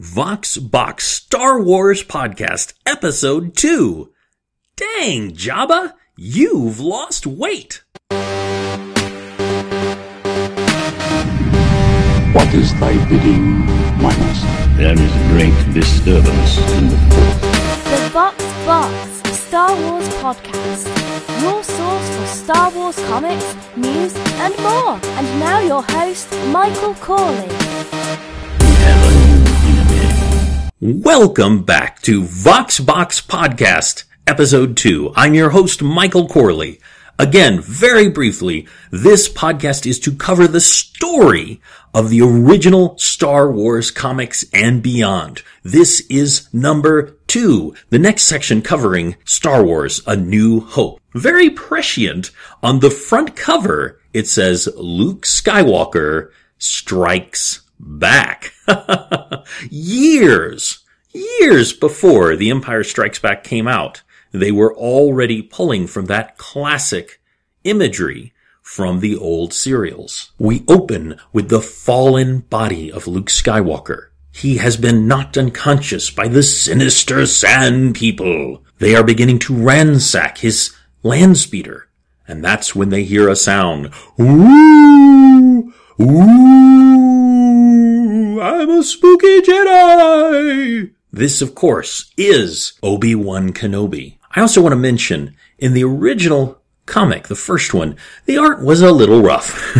Vox Box Star Wars Podcast, Episode 2. Dang, Jabba, you've lost weight. What is thy bidding, my master? There is great disturbance in the Force. The Vox Box Star Wars Podcast. Your source for Star Wars comics, news, and more. And now your host, Michael Corley. Welcome back to Vox Box Podcast, Episode 2. I'm your host, Michael Corley. Again, very briefly, this podcast is to cover the story of the original Star Wars comics and beyond. This is number 2, the next section covering Star Wars: A New Hope. Very prescient. On the front cover, it says, Luke Skywalker strikes back. Years before The Empire Strikes Back came out, they were already pulling from that classic imagery from the old serials. We open with the fallen body of Luke Skywalker. He has been knocked unconscious by the sinister Sand People. They are beginning to ransack his land speeder, and that's when they hear a sound. Ooh! Ooh! I'm a spooky Jedi! This, of course, is Obi-Wan Kenobi. I also want to mention, in the original comic, the first one, the art was a little rough.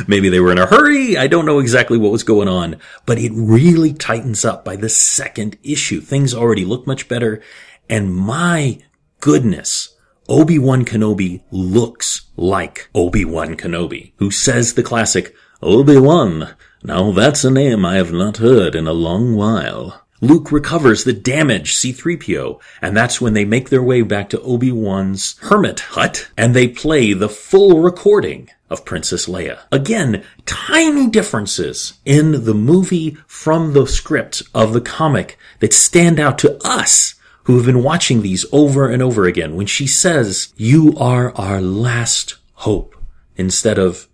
Maybe they were in a hurry. I don't know exactly what was going on, but it really tightens up by the second issue. Things already look much better. And my goodness, Obi-Wan Kenobi looks like Obi-Wan Kenobi, who says the classic, Obi-Wan. Now that's a name I have not heard in a long while. Luke recovers the damaged C-3PO, and that's when they make their way back to Obi-Wan's hermit hut, and they play the full recording of Princess Leia. Again, tiny differences in the movie from the script of the comic that stand out to us who have been watching these over and over again. When she says, "You are our last hope," instead of,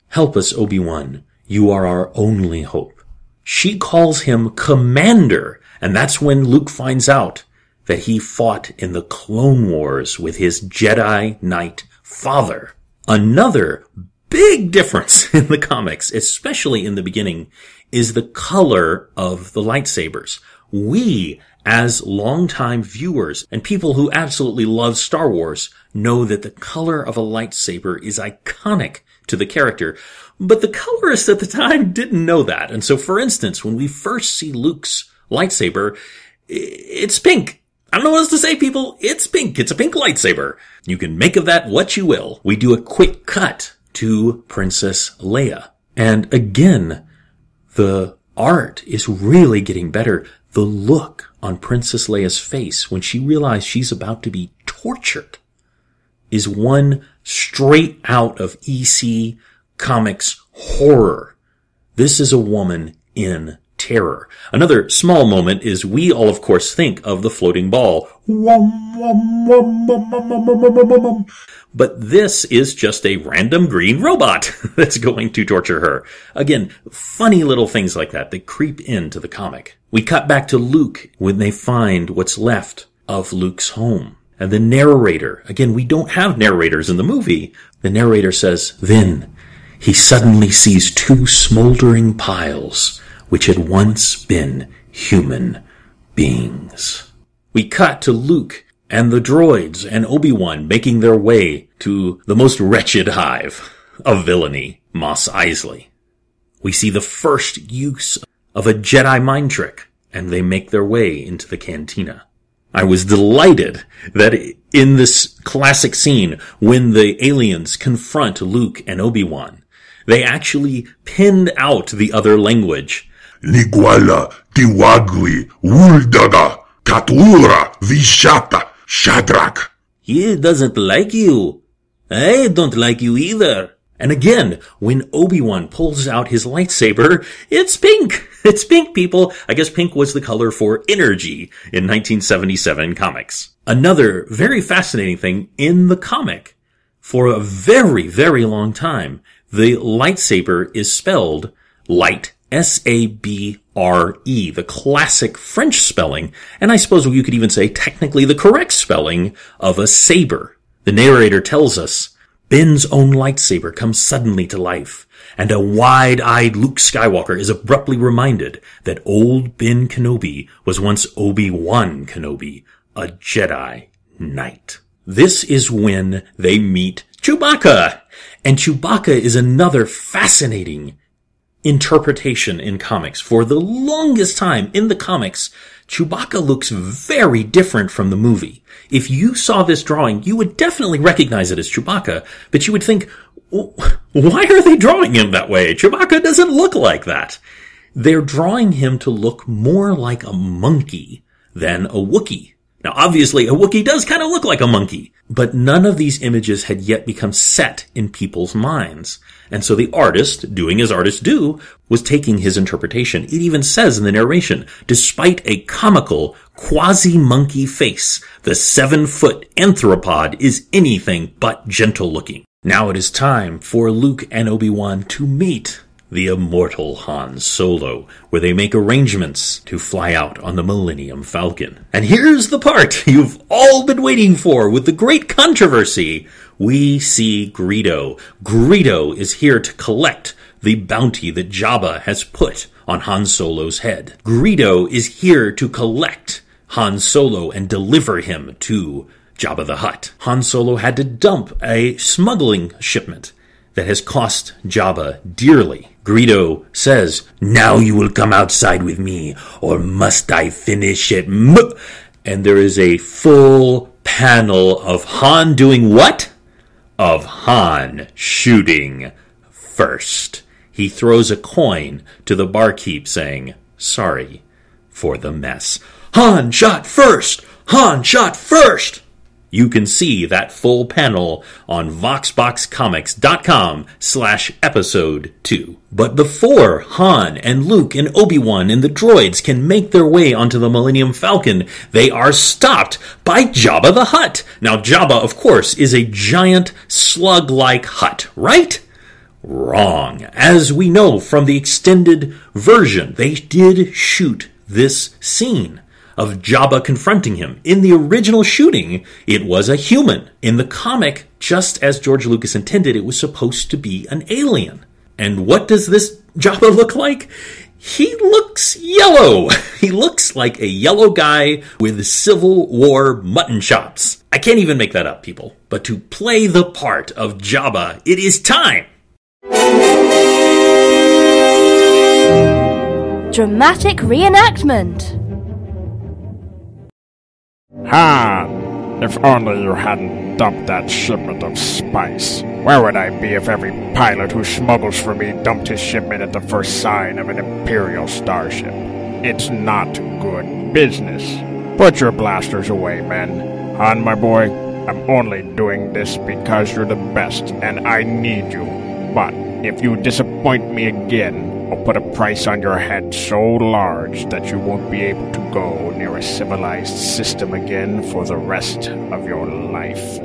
"Help us, Obi-Wan. You are our only hope." She calls him Commander, and that's when Luke finds out that he fought in the Clone Wars with his Jedi Knight father. Another big difference in the comics, especially in the beginning, is the color of the lightsabers. We, as longtime viewers and people who absolutely love Star Wars, know that the color of a lightsaber is iconic to the character. But the colorists at the time didn't know that. And so, for instance, when we first see Luke's lightsaber, it's pink. I don't know what else to say, people. It's pink. It's a pink lightsaber. You can make of that what you will. We do a quick cut to Princess Leia. And again, the art is really getting better. The look on Princess Leia's face when she realizes she's about to be tortured is one straight out of EC Comics horror. This is a woman in terror. Another small moment is we all, of course, think of the floating ball. But this is just a random green robot that's going to torture her. Again, funny little things like that creep into the comic. We cut back to Luke when they find what's left of Luke's home. And the narrator, again, we don't have narrators in the movie. The narrator says, "Then he suddenly sees two smoldering piles which had once been human beings." We cut to Luke and the droids and Obi-Wan making their way to the most wretched hive of villainy, Mos Eisley. We see the first use of a Jedi mind trick, and they make their way into the cantina. I was delighted that in this classic scene, when the aliens confront Luke and Obi-Wan, they actually pinned out the other language. Niguala, Tiwagli, Wuldaga, Katura, Vishata, Shadrach. He doesn't like you. I don't like you either. And again, when Obi-Wan pulls out his lightsaber, it's pink. It's pink, people. I guess pink was the color for energy in 1977 comics. Another very fascinating thing in the comic, for a very, very long time, the lightsaber is spelled light, S-A-B-R. R-E, the classic French spelling, and I suppose you could even say technically the correct spelling of a saber. The narrator tells us, Ben's own lightsaber comes suddenly to life, and a wide-eyed Luke Skywalker is abruptly reminded that old Ben Kenobi was once Obi-Wan Kenobi, a Jedi Knight. This is when they meet Chewbacca, and Chewbacca is another fascinating interpretation in comics. For the longest time in the comics, Chewbacca looks very different from the movie. If you saw this drawing, you would definitely recognize it as Chewbacca, but you would think, why are they drawing him that way? Chewbacca doesn't look like that. They're drawing him to look more like a monkey than a Wookiee. Now, obviously, a Wookiee does kind of look like a monkey, but none of these images had yet become set in people's minds. And so the artist, doing as artists do, was taking his interpretation. It even says in the narration, despite a comical, quasi-monkey face, the 7-foot anthropod is anything but gentle-looking. Now it is time for Luke and Obi-Wan to meet the immortal Han Solo, where they make arrangements to fly out on the Millennium Falcon. And here's the part you've all been waiting for with the great controversy. We see Greedo. Greedo is here to collect the bounty that Jabba has put on Han Solo's head. Greedo is here to collect Han Solo and deliver him to Jabba the Hutt. Han Solo had to dump a smuggling shipment that has cost Jabba dearly. Greedo says, "Now you will come outside with me, or must I finish it?" And there is a full panel of Han doing what? Of Han shooting first. He throws a coin to the barkeep saying, "Sorry for the mess." Han shot first! Han shot first! You can see that full panel on VoxBoxComics.com/episode 2. But before Han and Luke and Obi-Wan and the droids can make their way onto the Millennium Falcon, they are stopped by Jabba the Hutt. Now, Jabba, of course, is a giant slug-like hut, right? Wrong. As we know from the extended version, they did shoot this scene of Jabba confronting him. In the original shooting, it was a human. In the comic, just as George Lucas intended, it was supposed to be an alien. And what does this Jabba look like? He looks yellow. He looks like a yellow guy with Civil War mutton chops. I can't even make that up, people. But to play the part of Jabba, it is time. Dramatic reenactment. Han, if only you hadn't dumped that shipment of spice. Where would I be if every pilot who smuggles for me dumped his shipment at the first sign of an Imperial starship? It's not good business. Put your blasters away, men. Han, my boy, I'm only doing this because you're the best and I need you. But if you disappoint me again, I'll put a price on your head so large that you won't be able to go near a civilized system again for the rest of your life.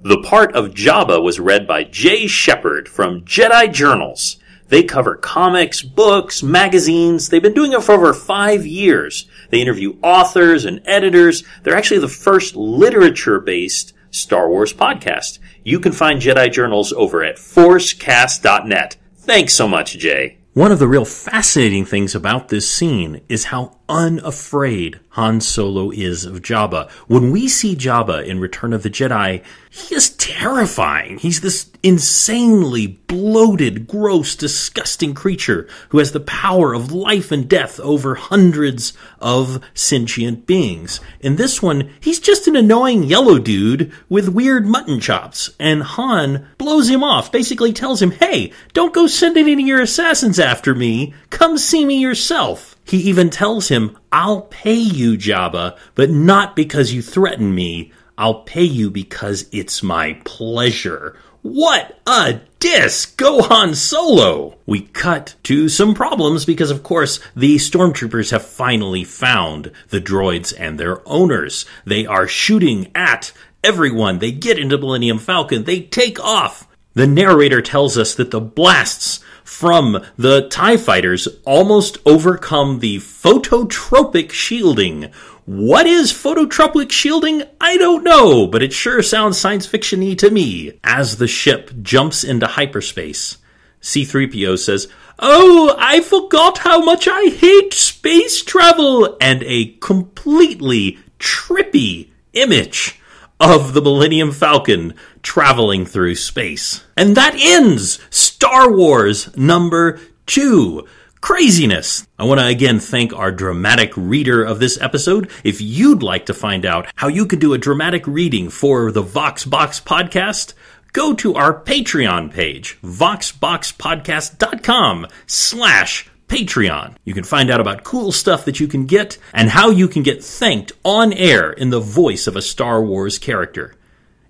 The part of Jabba was read by Jay Shepard from Jedi Journals. They cover comics, books, magazines. They've been doing it for over 5 years. They interview authors and editors. They're actually the first literature-based Star Wars podcast. You can find Jedi Journals over at forcecast.net. Thanks so much, Jay. One of the real fascinating things about this scene is how unafraid Han Solo is of Jabba. When we see Jabba in Return of the Jedi, he is terrifying. He's this insanely bloated, gross, disgusting creature who has the power of life and death over hundreds of sentient beings. In this one, he's just an annoying yellow dude with weird mutton chops, and Han blows him off, basically tells him, "Hey, don't go sending any of your assassins after me. Come see me yourself." He even tells him, "I'll pay you, Jabba, but not because you threaten me. I'll pay you because it's my pleasure." What a diss! Go Han Solo! We cut to some problems because, of course, the stormtroopers have finally found the droids and their owners. They are shooting at everyone. They get into Millennium Falcon. They take off. The narrator tells us that the blasts from the TIE fighters almost overcome the phototropic shielding. What is phototropic shielding? I don't know, but it sure sounds science fiction-y to me. As the ship jumps into hyperspace, C-3PO says, "Oh, I forgot how much I hate space travel," and a completely trippy image of the Millennium Falcon traveling through space. And that ends Star Wars number 2. Craziness. I want to again thank our dramatic reader of this episode. If you'd like to find out how you could do a dramatic reading for the Vox Box podcast, go to our Patreon page, voxboxpodcast.com/Patreon. You can find out about cool stuff that you can get and how you can get thanked on air in the voice of a Star Wars character.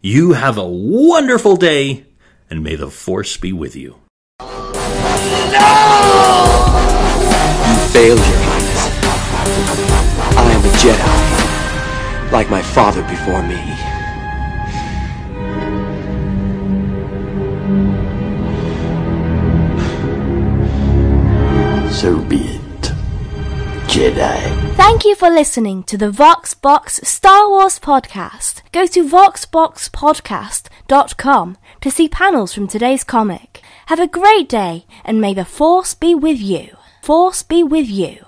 You have a wonderful day, and may the Force be with you. You failed, Your Highness. I am a Jedi, like my father before me. So be it, Jedi. Thank you for listening to the Vox Box Star Wars podcast. Go to voxboxpodcast.com to see panels from today's comic. Have a great day, and may the Force be with you. Force be with you.